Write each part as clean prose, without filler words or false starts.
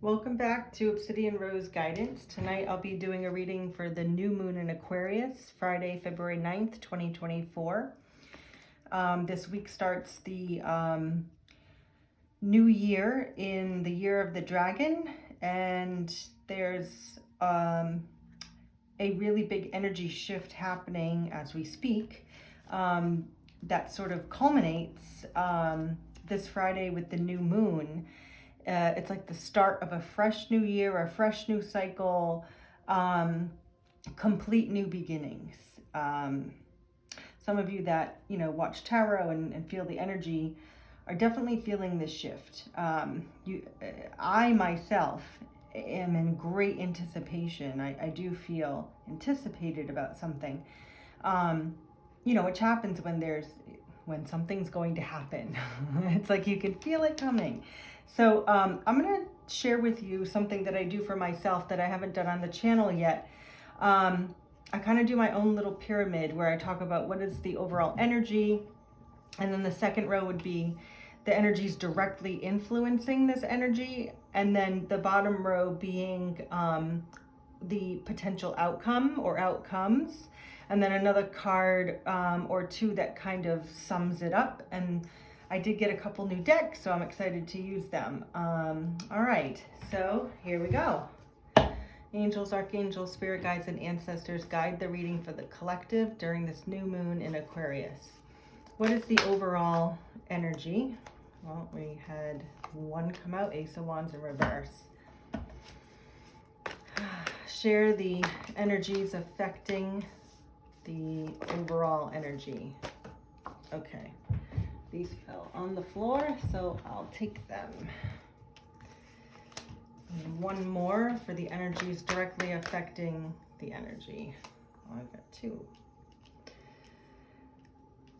Welcome back to Obsidian Rose Guidance. Tonight I'll be doing a reading for the new moon in Aquarius, Friday, February 9th, 2024. This week starts the new year in the year of the dragon, and there's a really big energy shift happening as we speak that sort of culminates this Friday with the new moon. It's like the start of a fresh new year, a fresh new cycle, complete new beginnings. Some of you that, watch tarot and feel the energy are definitely feeling this shift. I myself am in great anticipation. I do feel anticipated about something, which happens when something's going to happen. It's like you can feel it coming. So I'm going to share with you something that I do for myself that I haven't done on the channel yet. I kind of do my own little pyramid where I talk about what is the overall energy. And then the second row would be the energies directly influencing this energy. And then the bottom row being the potential outcome or outcomes. And then another card or two that kind of sums it up. And I did get a couple new decks, so I'm excited to use them. All right, so here we go. Angels, archangels, spirit guides, and ancestors guide the reading for the collective during this new moon in Aquarius. What is the overall energy? Well, we had one come out, Ace of Wands in reverse. Share the energies affecting the overall energy. Okay. These fell on the floor, so I'll take them. And one more for the energies directly affecting the energy. Oh, I've got two.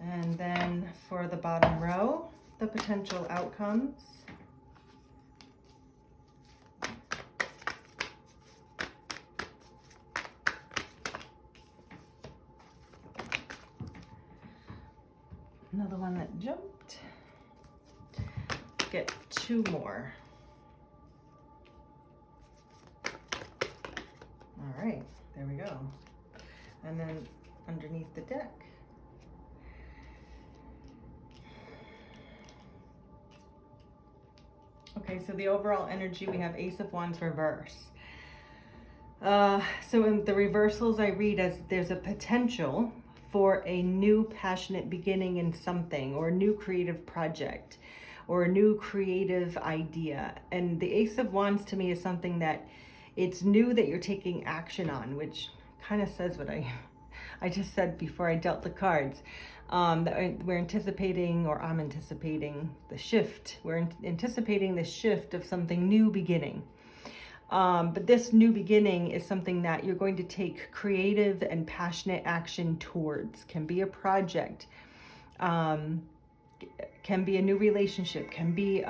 And then for the bottom row, the potential outcomes. Another one that jumped. Get two more. All right, there we go. And then underneath the deck. Okay, so the overall energy, we have Ace of Wands reverse. So in the reversals I read as there's a potential for a new passionate beginning in something, or a new creative project, or a new creative idea. And the Ace of Wands to me is something that it's new that you're taking action on, which kind of says what I just said before I dealt the cards. That we're anticipating, or I'm anticipating the shift. We're anticipating the shift of something new beginning. But this new beginning is something that you're going to take creative and passionate action towards. Can be a project, can be a new relationship, can be,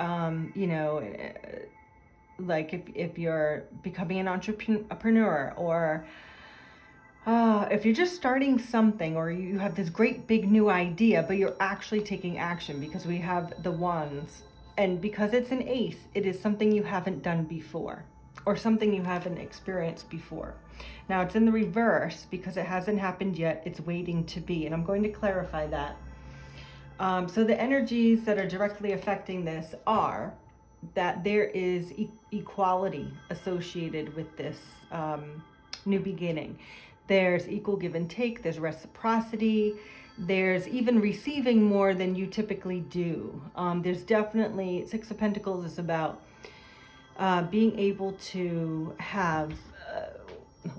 like if you're becoming an entrepreneur, or if you're just starting something, or you have this great big new idea, but you're actually taking action, because we have the wands. And because it's an ace, it is something you haven't done before, or something you haven't experienced before. Now it's in the reverse because it hasn't happened yet. It's waiting to be, and I'm going to clarify that. So the energies that are directly affecting this are that there is equality associated with this new beginning. There's equal give and take, there's reciprocity, there's even receiving more than you typically do. There's definitely, Six of Pentacles is about being able to have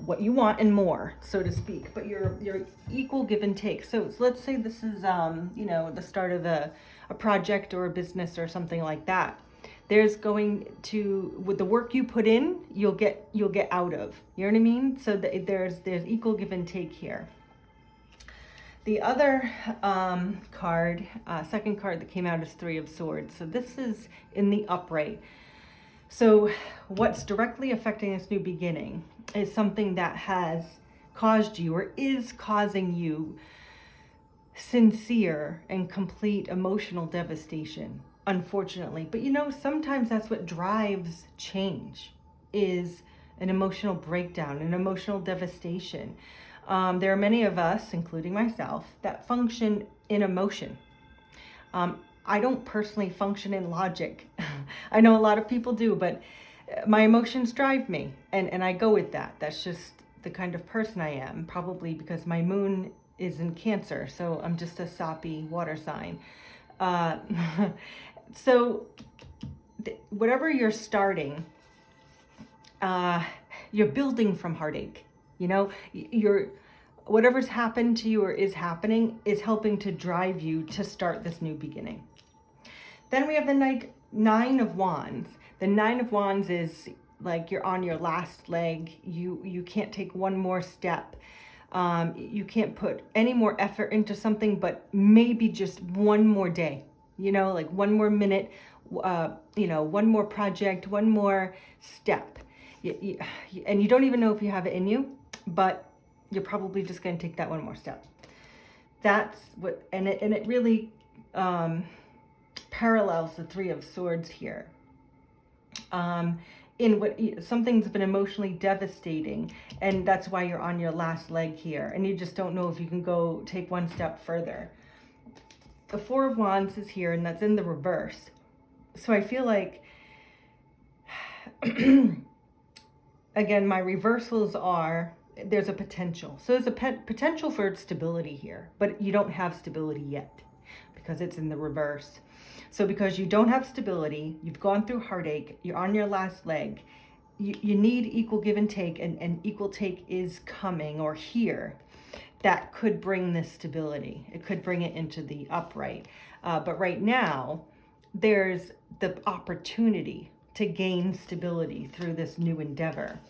what you want and more, so to speak, but you're equal give and take. So let's say this is the start of a project or a business or something like that. There's going to, with the work you put in, you'll get out of. You know what I mean? So there's equal give and take here. The other card, second card that came out is Three of Swords. So this is in the upright. So what's directly affecting this new beginning is something that has caused you, or is causing you, sincere and complete emotional devastation. unfortunately. But sometimes that's what drives change, is an emotional breakdown, an emotional devastation. There are many of us, including myself, that function in emotion. I don't personally function in logic. I know a lot of people do, but my emotions drive me, and I go with that. That's just the kind of person I am, probably because my moon is in Cancer, so I'm just a soppy water sign. Uh, so whatever you're starting, you're building from heartache. You're whatever's happened to you or is happening is helping to drive you to start this new beginning. Then we have the Nine of Wands. The Nine of Wands is like you're on your last leg. You can't take one more step. You can't put any more effort into something, but maybe just one more day. Like one more minute. One more project, one more step. And you don't even know if you have it in you, but you're probably just going to take that one more step. That's what, and it really parallels the Three of Swords here. In what something's been emotionally devastating, and that's why you're on your last leg here, and you just don't know if you can go take one step further. The Four of Wands is here, and that's in the reverse. So I feel like, again, my reversals are, there's a potential. So there's a potential for stability here, but you don't have stability yet because it's in the reverse. So because you don't have stability, you've gone through heartache, you're on your last leg, you need equal give and take, and equal take is coming or here. That could bring this stability. It could bring it into the upright. But right now, there's the opportunity to gain stability through this new endeavor.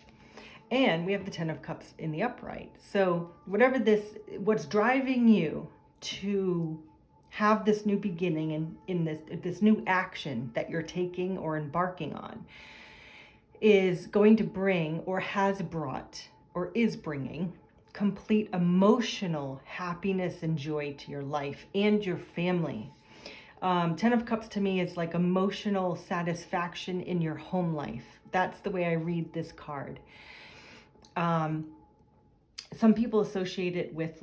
And we have the Ten of Cups in the upright. So what's driving you to have this new beginning and in this new action that you're taking or embarking on is going to bring, or has brought, or is bringing complete emotional happiness and joy to your life and your family. Ten of Cups to me is like emotional satisfaction in your home life. That's the way I read this card. Some people associate it with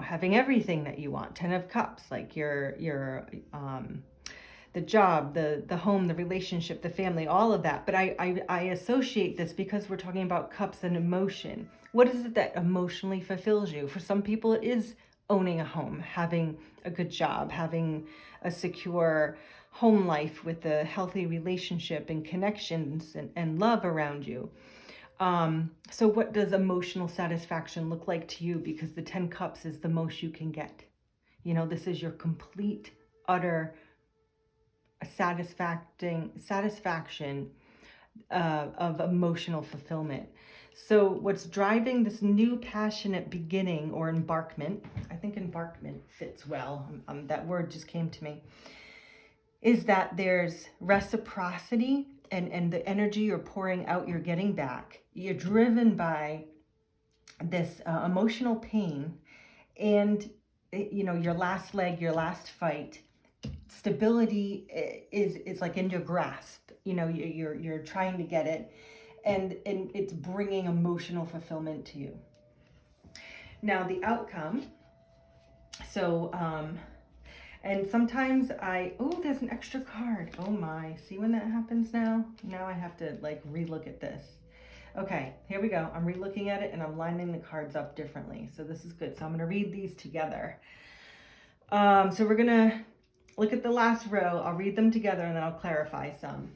having everything that you want. Ten of Cups, like your the job, the home, the relationship, the family, all of that. But I associate this because we're talking about cups and emotion. What is it that emotionally fulfills you? For some people, it is owning a home, having a good job, having a secure home life with a healthy relationship and connections and love around you. So what does emotional satisfaction look like to you? Because the 10 Cups is the most you can get. This is your complete, utter satisfaction of emotional fulfillment. So what's driving this new passionate beginning or embarkment, I think embarkment fits well, that word just came to me, is that there's reciprocity and the energy you're pouring out, you're getting back. You're driven by this emotional pain and, your last leg, your last fight. Stability is like in your grasp. You're trying to get it, and it's bringing emotional fulfillment to you. Now the outcome. So and sometimes there's an extra card. Oh my, see when that happens now? Now I have to relook at this. Okay, here we go. I'm relooking at it and I'm lining the cards up differently. So this is good. So I'm gonna read these together. So we're gonna look at the last row. I'll read them together and then I'll clarify some.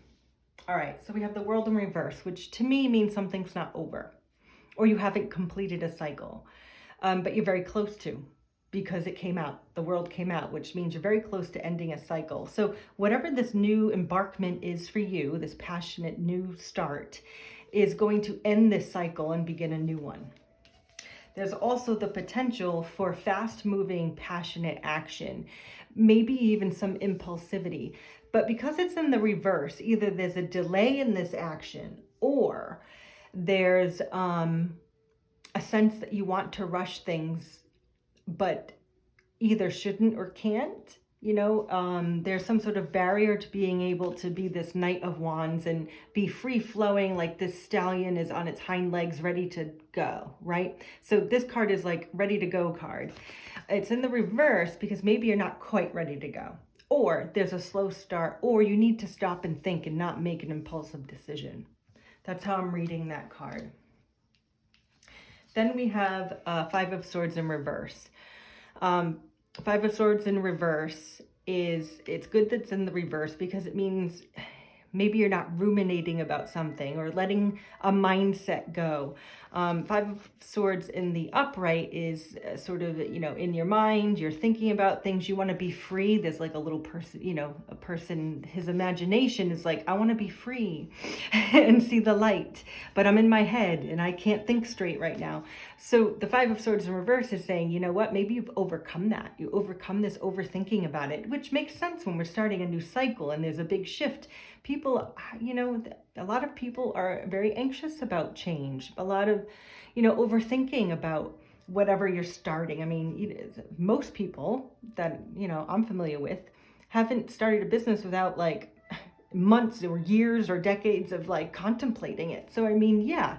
All right, so we have the World in reverse, which to me means something's not over or you haven't completed a cycle, but you're very close to, because it came out, the World came out, which means you're very close to ending a cycle. So whatever this new embarkment is for you, this passionate new start, is going to end this cycle and begin a new one. There's also the potential for fast-moving, passionate action, maybe even some impulsivity. But because it's in the reverse, either there's a delay in this action or there's a sense that you want to rush things, but either shouldn't or can't. There's some sort of barrier to being able to be this Knight of Wands and be free flowing, like this stallion is on its hind legs ready to go, right? So this card is like ready to go card. It's in the reverse because maybe you're not quite ready to go, or there's a slow start, or you need to stop and think and not make an impulsive decision. That's how I'm reading that card. Then we have Five of Swords in reverse. Five of Swords in reverse it's good that's in the reverse because it means maybe you're not ruminating about something or letting a mindset go. Five of Swords in the upright is sort of, in your mind, you're thinking about things, you want to be free. There's like a little person, a person, his imagination is like, I want to be free and see the light, but I'm in my head and I can't think straight right now. So the Five of Swords in reverse is saying, you know what, maybe you've overcome that. You overcome this overthinking about it, which makes sense when we're starting a new cycle and there's a big shift. People, a lot of people are very anxious about change. A lot of, overthinking about whatever you're starting. I mean, most people that, I'm familiar with haven't started a business without like months or years or decades of like contemplating it. So, I mean, yeah,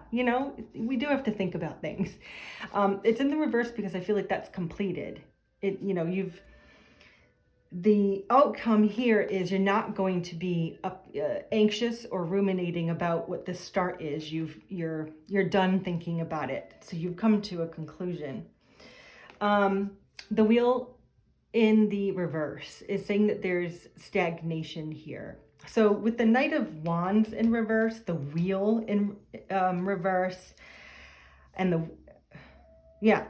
we do have to think about things. It's in the reverse because I feel like that's completed. The outcome here is you're not going to be anxious or ruminating about what the start is. You're done thinking about it. So you've come to a conclusion. The Wheel in the reverse is saying that there's stagnation here. So with the Knight of Wands in reverse, the Wheel in reverse, and the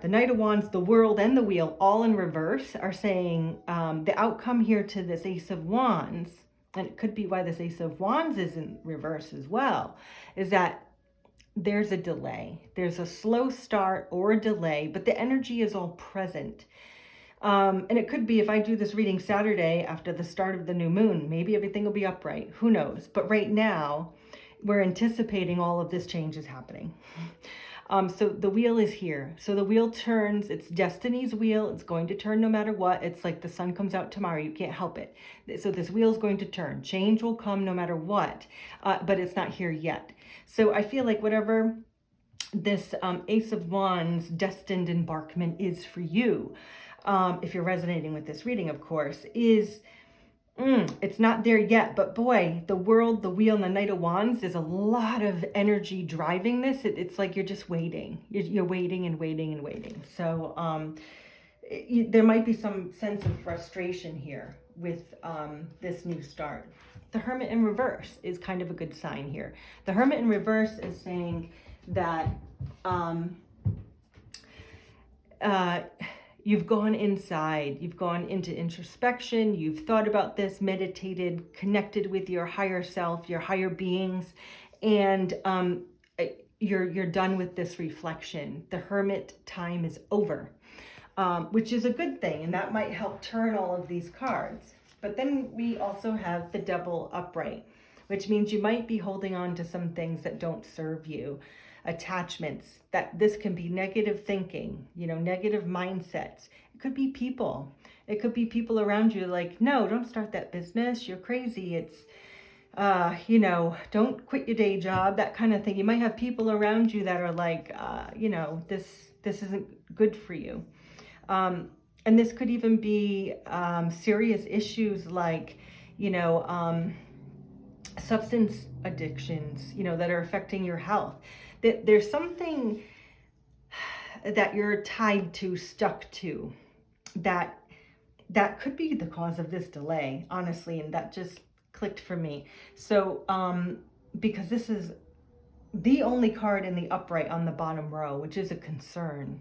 Knight of Wands, the World, and the Wheel all in reverse are saying the outcome here to this Ace of Wands, and it could be why this Ace of Wands is in reverse as well, is that there's a delay. There's a slow start or a delay, but the energy is all present. And it could be if I do this reading Saturday after the start of the new moon, maybe everything will be upright. Who knows? But right now, we're anticipating all of this change is happening. So the wheel is here. So the wheel turns, it's destiny's wheel. It's going to turn no matter what. It's like the sun comes out tomorrow. You can't help it. So this wheel is going to turn. Change will come no matter what, but it's not here yet. So I feel like whatever this Ace of Wands destined embarkment is for you, if you're resonating with this reading, of course, is... it's not there yet, but boy, the World, the Wheel, and the Knight of Wands, there's a lot of energy driving this. It's like you're just waiting. You're waiting and waiting and waiting. So there might be some sense of frustration here with this new start. The Hermit in reverse is kind of a good sign here. The Hermit in reverse is saying that you've gone inside, you've gone into introspection, you've thought about this, meditated, connected with your higher self, your higher beings, and you're done with this reflection. The Hermit time is over, which is a good thing, and that might help turn all of these cards. But then we also have the Devil upright, which means you might be holding on to some things that don't serve you. Attachments, that this can be negative thinking, negative mindsets. It could be people. It could be people around you like, no, don't start that business. You're crazy. It's, don't quit your day job, that kind of thing. You might have people around you that are like, this isn't good for you. And this could even be serious issues like, substance addictions, that are affecting your health. There's something that you're tied to, stuck to, that could be the cause of this delay, honestly, and that just clicked for me. So, because this is the only card in the upright on the bottom row, which is a concern.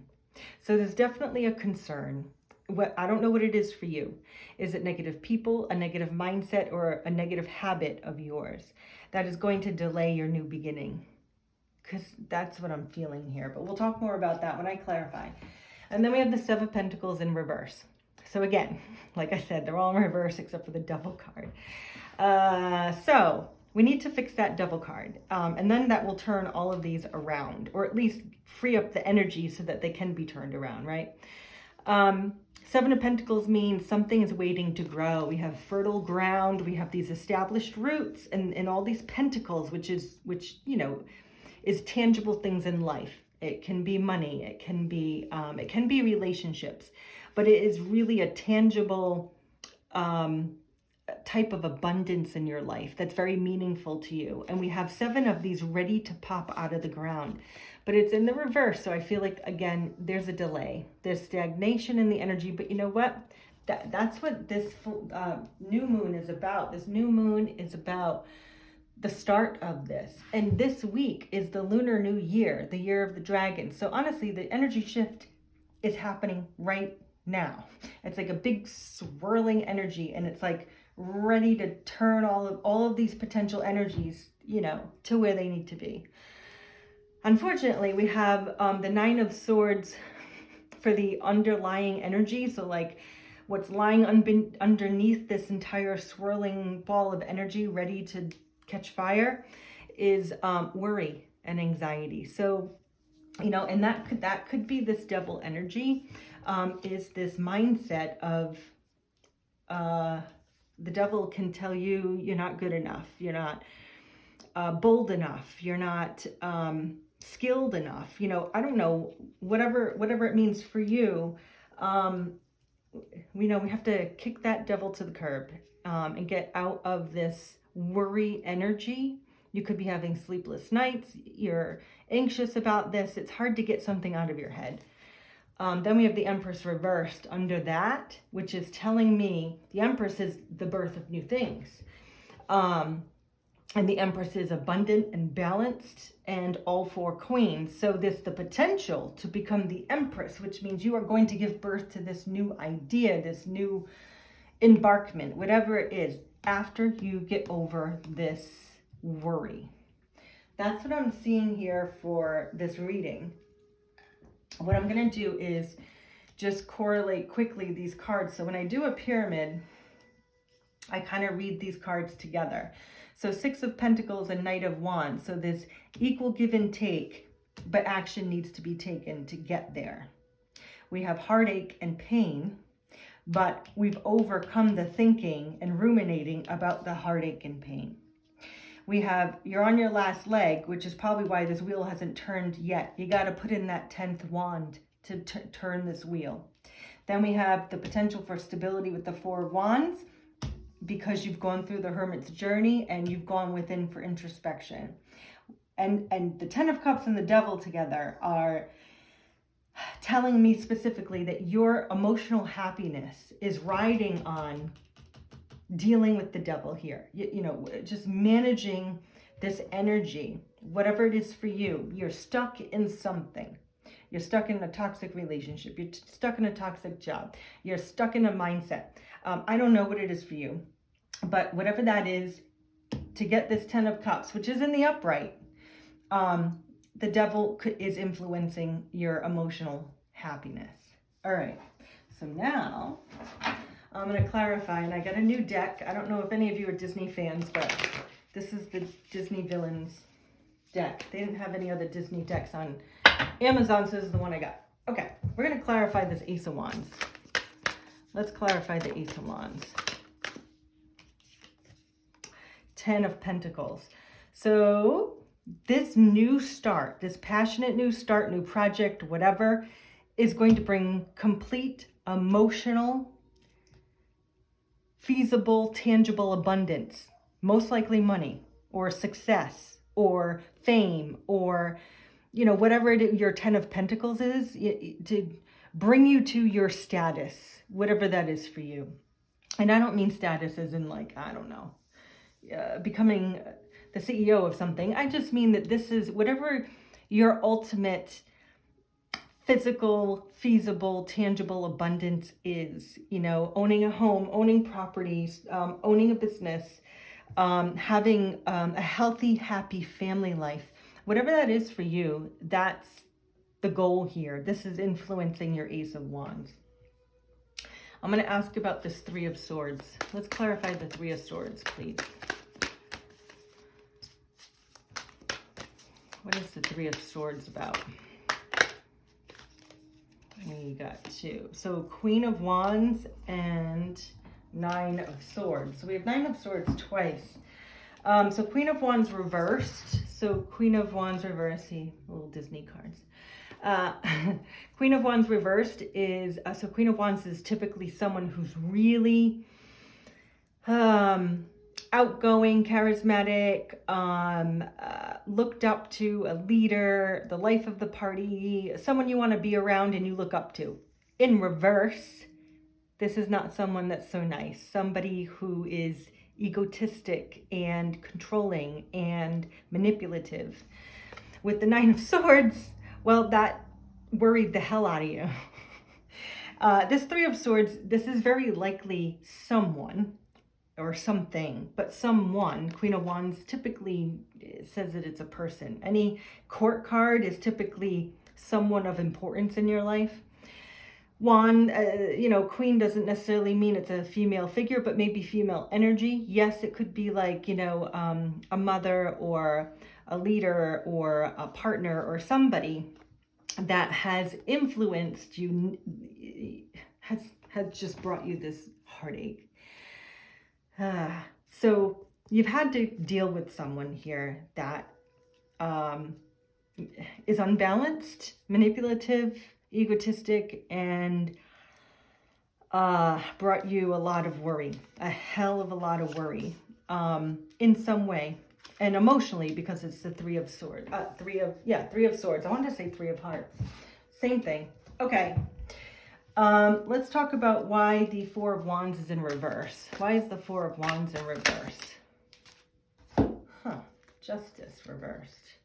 So there's definitely a concern. I don't know what it is for you. Is it negative people, a negative mindset, or a negative habit of yours that is going to delay your new beginning? Because that's what I'm feeling here. But we'll talk more about that when I clarify. And then we have the Seven of Pentacles in reverse. So again, like I said, they're all in reverse except for the Devil card. So we need to fix that Devil card. And then that will turn all of these around, or at least free up the energy so that they can be turned around, right? Seven of Pentacles means something is waiting to grow. We have fertile ground. We have these established roots and all these pentacles, which, you know, is tangible things in life. It can be money. It can be relationships, but it is really a tangible, type of abundance in your life that's very meaningful to you. And we have seven of these ready to pop out of the ground, but it's in the reverse. So I feel like, again, there's a delay, there's stagnation in the energy. But you know what? That's what this new moon is about. This new moon is about the start of this. And this week is the Lunar New Year, the year of the dragon. So honestly, the energy shift is happening right now. It's like a big swirling energy, and it's like ready to turn all of these potential energies, you know, to where they need to be. Unfortunately, we have the Nine of Swords for the underlying energy. So like what's lying underneath this entire swirling ball of energy ready to catch fire is worry and anxiety. So, you know, and that could be this devil energy, is this mindset of the devil can tell you you're not good enough, you're not bold enough, you're not skilled enough, you know, I don't know, whatever it means for you. We know we have to kick that devil to the curb, and get out of this worry energy. You could be having sleepless nights, you're anxious about this, it's hard to get something out of your head. Then we have the Empress reversed under that, which is telling me the Empress is the birth of new things. And the Empress is abundant and balanced and all four queens. So there's the potential to become the Empress, which means you are going to give birth to this new idea, this new embarkment, whatever it is, after you get over this worry. That's what I'm seeing here for this reading. What I'm going to do is just correlate quickly these cards. So when I do a pyramid, I kind of read these cards together. So Six of Pentacles and Knight of Wands. So this equal give and take, but action needs to be taken to get there. We have heartache and pain, but we've overcome the thinking and ruminating about the heartache and pain. We have you're on your last leg, which is probably why this wheel hasn't turned yet. You got to put in that 10th wand to turn this wheel. Then we have the potential for stability with the Four of Wands, because you've gone through the Hermit's journey and you've gone within for introspection. And the Ten of Cups and the Devil together are telling me specifically that your emotional happiness is riding on dealing with the devil here. You know, just managing this energy, whatever it is for you. You're stuck in something. You're stuck in a toxic relationship. You're stuck in a toxic job. You're stuck in a mindset. I don't know what it is for you, but whatever that is, to get this Ten of Cups, which is in the upright, the devil is influencing your emotional happiness. All right, so now I'm going to clarify, and I got a new deck. I don't know if any of you are Disney fans, but this is the Disney Villains deck. They didn't have any other Disney decks on Amazon, so this is the one I got. Okay, we're going to clarify this Ace of Wands. Let's clarify the Ace of Wands. Ten of Pentacles. So this new start, this passionate new start, new project, whatever, is going to bring complete emotional, feasible, tangible abundance. Most likely money or success or fame or, you know, whatever your Ten of Pentacles is, to bring you to your status, whatever that is for you. And I don't mean status as in like, I don't know, becoming the CEO of something. I just mean that this is whatever your ultimate physical, feasible, tangible abundance is, you know, owning a home, owning properties, owning a business, having a healthy, happy family life. Whatever that is for you, that's the goal here. This is influencing your Ace of Wands. I'm going to ask about this Three of Swords. Let's clarify the Three of Swords, please. What is the Three of Swords about? What We got 2. So Queen of Wands and 9 of Swords. So we have 9 of Swords twice. So Queen of Wands reversed. So Queen of Wands reversed, see, little Disney cards. Queen of Wands reversed is, so Queen of Wands is typically someone who's really outgoing, charismatic, looked up to, a leader, the life of the party, someone you want to be around and you look up to. In reverse, this is not someone that's so nice. Somebody who is egotistic and controlling and manipulative. With the 9 of Swords, well, that worried the hell out of you. This 3 of Swords, this is very likely someone or something, but someone. Queen of Wands typically says that it's a person. Any court card is typically someone of importance in your life. Wand, Queen doesn't necessarily mean it's a female figure, but maybe female energy. Yes, it could be like, a mother or a leader or a partner or somebody that has influenced you, has just brought you this heartache. So you've had to deal with someone here that is unbalanced, manipulative, egotistic, and brought you a lot of worry, a hell of a lot of worry in some way, and emotionally, because it's the 3 of Swords. 3 of Swords. I wanted to say 3 of Hearts. Same thing. Okay. Let's talk about why the 4 of Wands is in reverse. Why is the 4 of Wands in reverse? Justice reversed.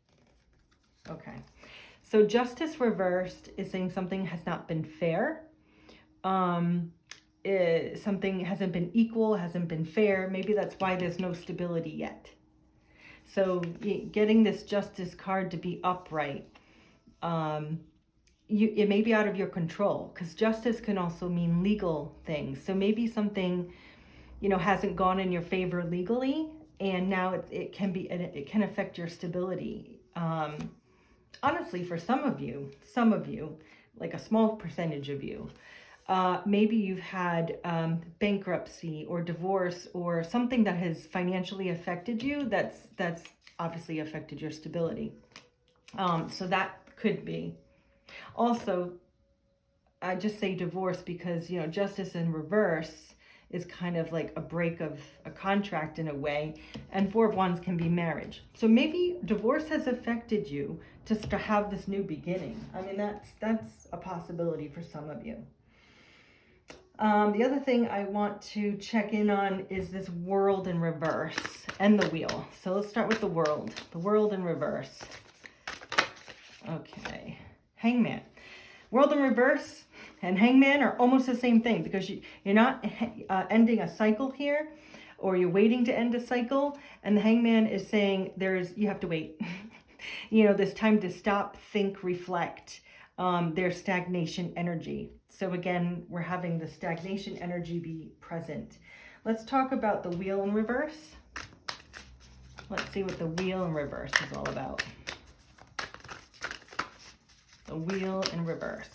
Okay. So Justice reversed is saying something has not been fair. Something hasn't been equal, hasn't been fair. Maybe that's why there's no stability yet. So getting this Justice card to be upright, it may be out of your control, because justice can also mean legal things. So maybe something, hasn't gone in your favor legally, and now it can affect your stability. Honestly, for some of you, like a small percentage of you, maybe you've had bankruptcy or divorce or something that has financially affected you. That's obviously affected your stability. So that could be. Also, I just say divorce because, Justice in reverse is kind of like a break of a contract in a way, and 4 of Wands can be marriage. So maybe divorce has affected you just to have this new beginning. I mean, that's a possibility for some of you. The other thing I want to check in on is this World in reverse and the Wheel. So let's start with the World in reverse. Okay. Hangman. World in reverse and Hangman are almost the same thing, because you're not ending a cycle here, or you're waiting to end a cycle, and the Hangman is saying you have to wait. There's time to stop, think, reflect. There's stagnation energy. So again, we're having the stagnation energy be present. Let's talk about the Wheel in reverse. Let's see what the Wheel in reverse is all about. The Wheel in reverse.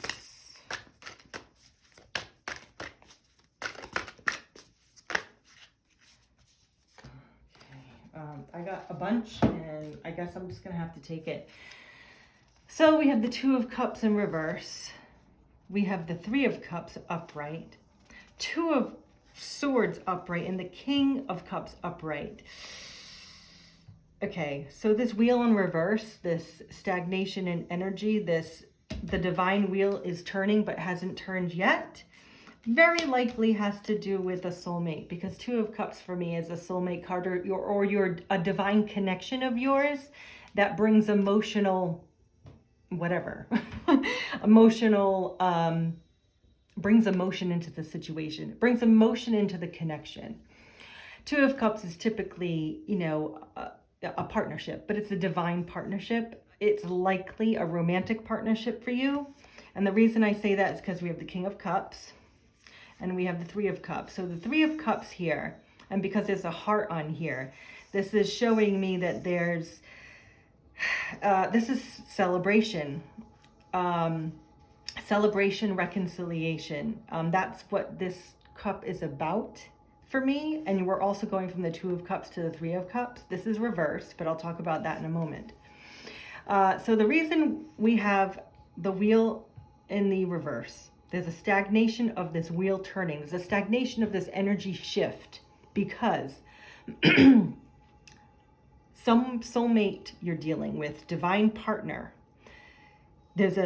I got a bunch, and I guess I'm just going to have to take it. So we have the 2 of Cups in reverse. We have the 3 of Cups upright. 2 of Swords upright, and the King of Cups upright. Okay, so this Wheel in reverse, this stagnation in energy, the divine wheel is turning but hasn't turned yet, very likely has to do with a soulmate, because 2 of Cups for me is a soulmate card, or a divine connection of yours that brings emotional, whatever, brings emotion into the situation, brings emotion into the connection. 2 of Cups is typically, a partnership, but it's a divine partnership. It's likely a romantic partnership for you. And the reason I say that is because we have the King of Cups and we have the 3 of Cups. So the 3 of Cups here, and because there's a heart on here, this is showing me that this is celebration. celebration, reconciliation. That's what this cup is about for me. And we're also going from the Two of Cups to the Three of Cups. This is reversed, but I'll talk about that in a moment. So the reason we have the wheel in the reverse, there's a stagnation of this wheel turning. There's a stagnation of this energy shift because some soulmate you're dealing with, divine partner, there's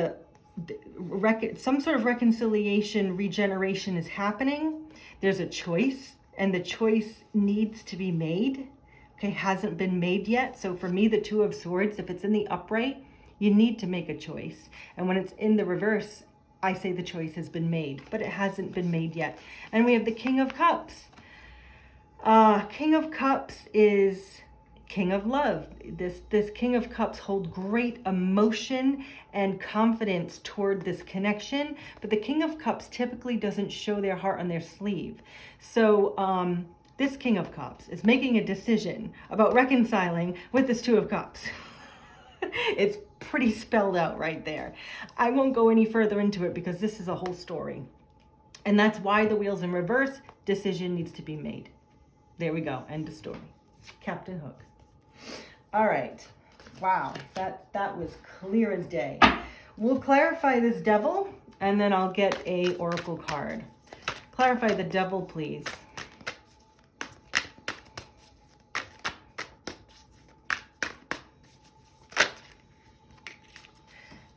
some sort of reconciliation, regeneration is happening. There's a choice, and the choice needs to be made. Okay, hasn't been made yet. So for me, the Two of Swords, if it's in the upright, you need to make a choice. And when it's in the reverse, I say the choice has been made, but it hasn't been made yet. And we have the King of Cups. King of Cups is King of Love. This King of Cups hold great emotion and confidence toward this connection, but the King of Cups typically doesn't show their heart on their sleeve. So this King of Cups is making a decision about reconciling with this Two of Cups. It's pretty spelled out right there. I won't go any further into it because this is a whole story. And that's why the wheel's in reverse. Decision needs to be made. There we go. End of story. Captain Hook. All right. Wow. That was clear as day. We'll clarify this Devil, and then I'll get a oracle card. Clarify the Devil, please.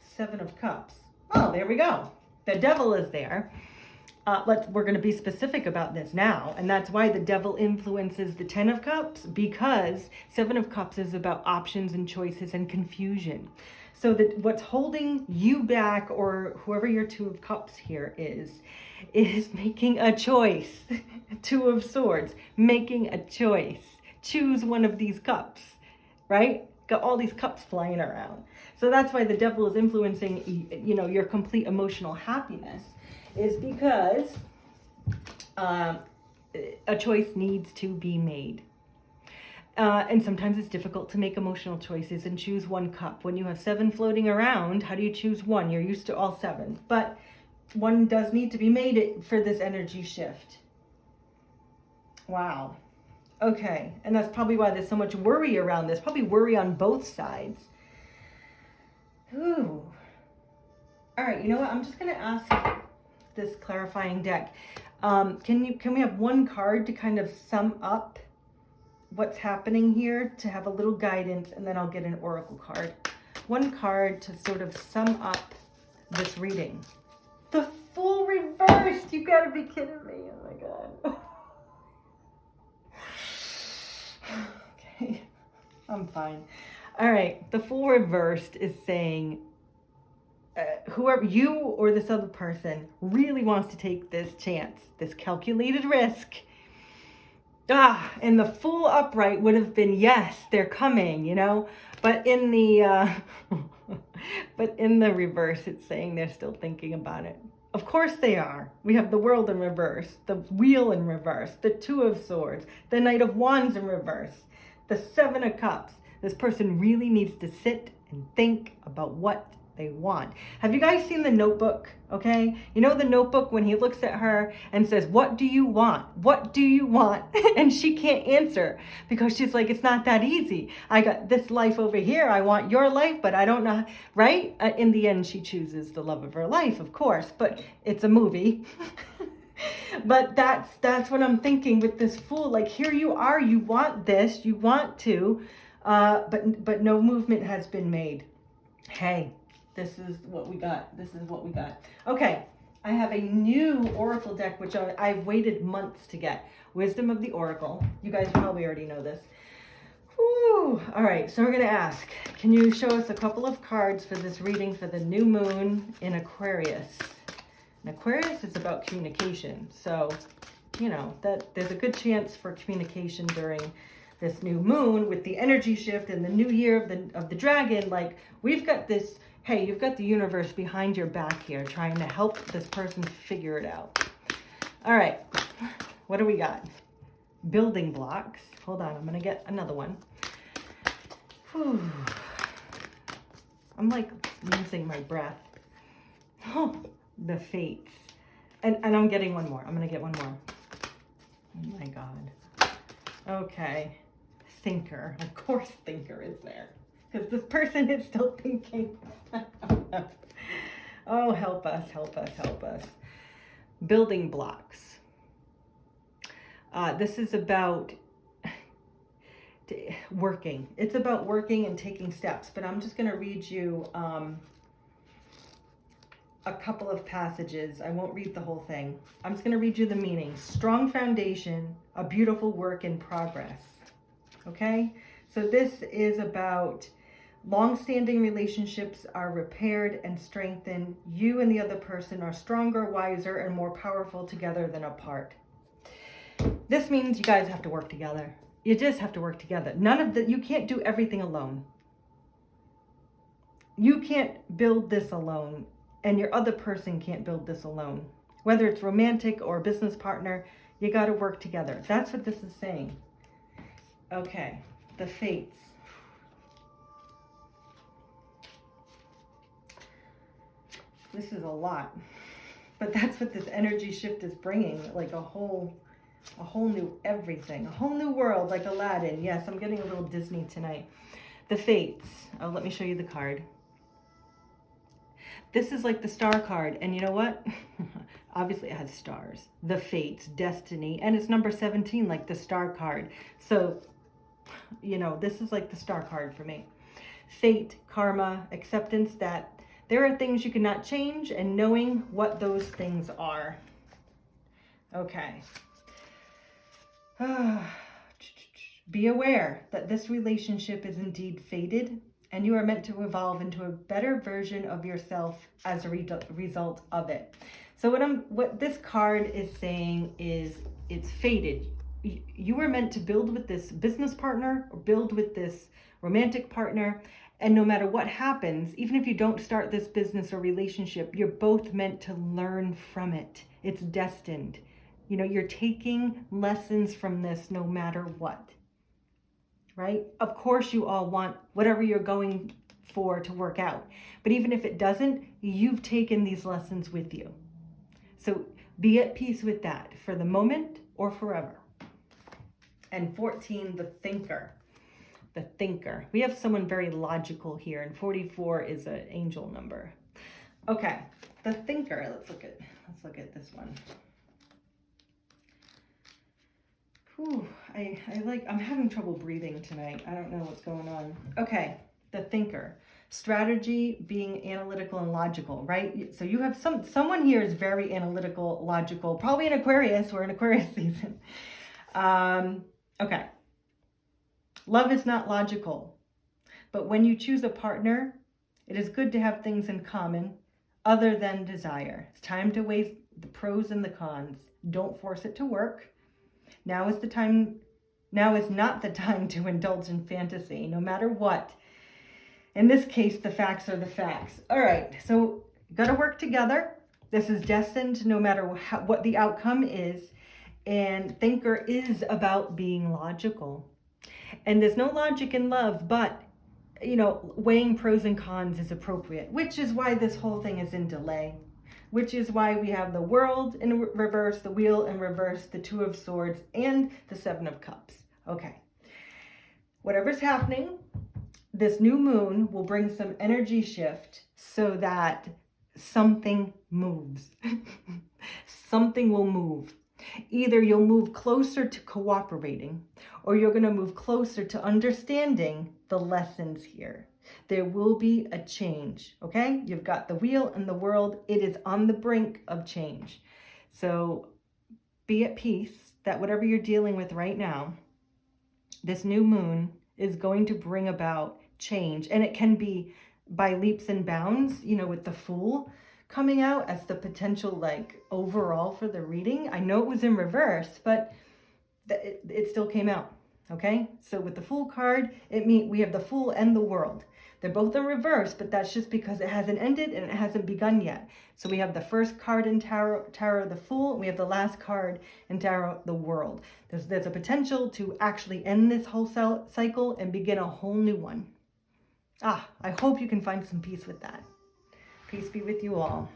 Seven of Cups. Oh, there we go. The Devil is there. We're going to be specific about this now. And that's why the Devil influences the Ten of Cups, because Seven of Cups is about options and choices and confusion. So that what's holding you back, or whoever your Two of Cups here is making a choice. Two of Swords, making a choice. Choose one of these cups, right? Got all these cups flying around. So that's why the Devil is influencing, your complete emotional happiness, is because a choice needs to be made. And sometimes it's difficult to make emotional choices and choose one cup. When you have seven floating around, how do you choose one? You're used to all seven. But one does need to be made for this energy shift. Wow. Okay. And that's probably why there's so much worry around this. Probably worry on both sides. Ooh. All right. You know what? I'm just going to ask this clarifying deck. Can we have one card to kind of sum up what's happening here, to have a little guidance, and then I'll get an oracle card. One card to sort of sum up this reading. The Fool reversed. You gotta be kidding me. Oh my God. Okay. I'm fine. All right. The Fool reversed is saying, whoever you or this other person really wants to take this chance, this calculated risk. And the Fool upright would have been, yes, they're coming, but in the reverse, it's saying they're still thinking about it. Of course they are. We have the World in reverse, the Wheel in reverse, the Two of Swords, the Knight of Wands in reverse, the Seven of Cups. This person really needs to sit and think about what they want. Have you guys seen The Notebook? Okay, the Notebook, when he looks at her and says, "What do you want? What do you want?" And she can't answer because she's like, "It's not that easy. I got this life over here. I want your life, but I don't know." Right? In the end, she chooses the love of her life, of course, but it's a movie. But that's what I'm thinking with this Fool. Like, here you are, you want this, you want to, but no movement has been made. Hey. This is what we got. This is what we got. Okay, I have a new oracle deck, which I've waited months to get. Wisdom of the Oracle. You guys probably already know this. Whew. All right, so we're going to ask, can you show us a couple of cards for this reading for the new moon in Aquarius? And Aquarius is about communication. So, that there's a good chance for communication during this new moon with the energy shift and the new year of the dragon. Like, we've got this. Hey, you've got the universe behind your back here trying to help this person figure it out. All right. What do we got? Building blocks. Hold on. I'm going to get another one. Whew. I'm like losing my breath. Oh, the fates. And I'm getting one more. I'm going to get one more. Oh my God. Okay. Thinker. Of course thinker is there. Because this person is still thinking. Oh, help us, help us, help us. Building blocks. This is about working. It's about working and taking steps. But I'm just going to read you a couple of passages. I won't read the whole thing. I'm just going to read you the meaning. Strong foundation, a beautiful work in progress. Okay? So this is about long-standing relationships are repaired and strengthened. You and the other person are stronger, wiser, and more powerful together than apart. This means you guys have to work together. You just have to work together. You can't do everything alone. You can't build this alone. And your other person can't build this alone. Whether it's romantic or business partner, you got to work together. That's what this is saying. Okay, the fates. This is a lot. But that's what this energy shift is bringing, like a whole new everything, a whole new world, like Aladdin. Yes, I'm getting a little Disney tonight. The fates. Oh, let me show you the card. This is like the star card, and you know what? Obviously it has stars. The fates, destiny, and it's number 17, like the star card. So, you know, this is like the star card for me. Fate, karma, acceptance that there are things you cannot change, and knowing what those things are. Okay. Be aware that this relationship is indeed fated, and you are meant to evolve into a better version of yourself as a result of it. So what this card is saying is it's fated. You were meant to build with this business partner or build with this romantic partner. And no matter what happens, even if you don't start this business or relationship, you're both meant to learn from it. It's destined. You know, you're taking lessons from this no matter what. Right? Of course, you all want whatever you're going for to work out. But even if it doesn't, you've taken these lessons with you. So be at peace with that for the moment or forever. And 14, the thinker. The thinker. We have someone very logical here, and 44 is an angel number. Okay, the thinker. Let's look at this one. Whew, I'm having trouble breathing tonight. I don't know what's going on. Okay, the thinker. Strategy, being analytical and logical, right? So you have someone here is very analytical, logical, probably an Aquarius. We're in Aquarius season. Okay. Love is not logical, but when you choose a partner, it is good to have things in common other than desire. It's time to weigh the pros and the cons. Don't force it to work. Now is not the time to indulge in fantasy, no matter what. In this case, the facts are the facts. All right, so you got to work together. This is destined no matter what the outcome is. And thinker is about being logical. And there's no logic in love, but, you know, weighing pros and cons is appropriate, which is why this whole thing is in delay. Which is why we have the world in reverse, the wheel in reverse, the 2 of swords, and the 7 of cups. Okay. Whatever's happening, this new moon will bring some energy shift so that something moves. Something will move. Either you'll move closer to cooperating, or you're going to move closer to understanding the lessons here. There will be a change, okay? You've got the wheel and the world. It is on the brink of change. So be at peace that whatever you're dealing with right now, this new moon is going to bring about change. And it can be by leaps and bounds, you know, with the Fool coming out as the potential, like, overall for the reading. I know it was in reverse, but it still came out, okay? So with the Fool card, we have the Fool and the World. They're both in reverse, but that's just because it hasn't ended and it hasn't begun yet. So we have the first card in Tarot, the Fool, and we have the last card in Tarot, the World. There's a potential to actually end this whole cycle and begin a whole new one. I hope you can find some peace with that. Peace be with you all.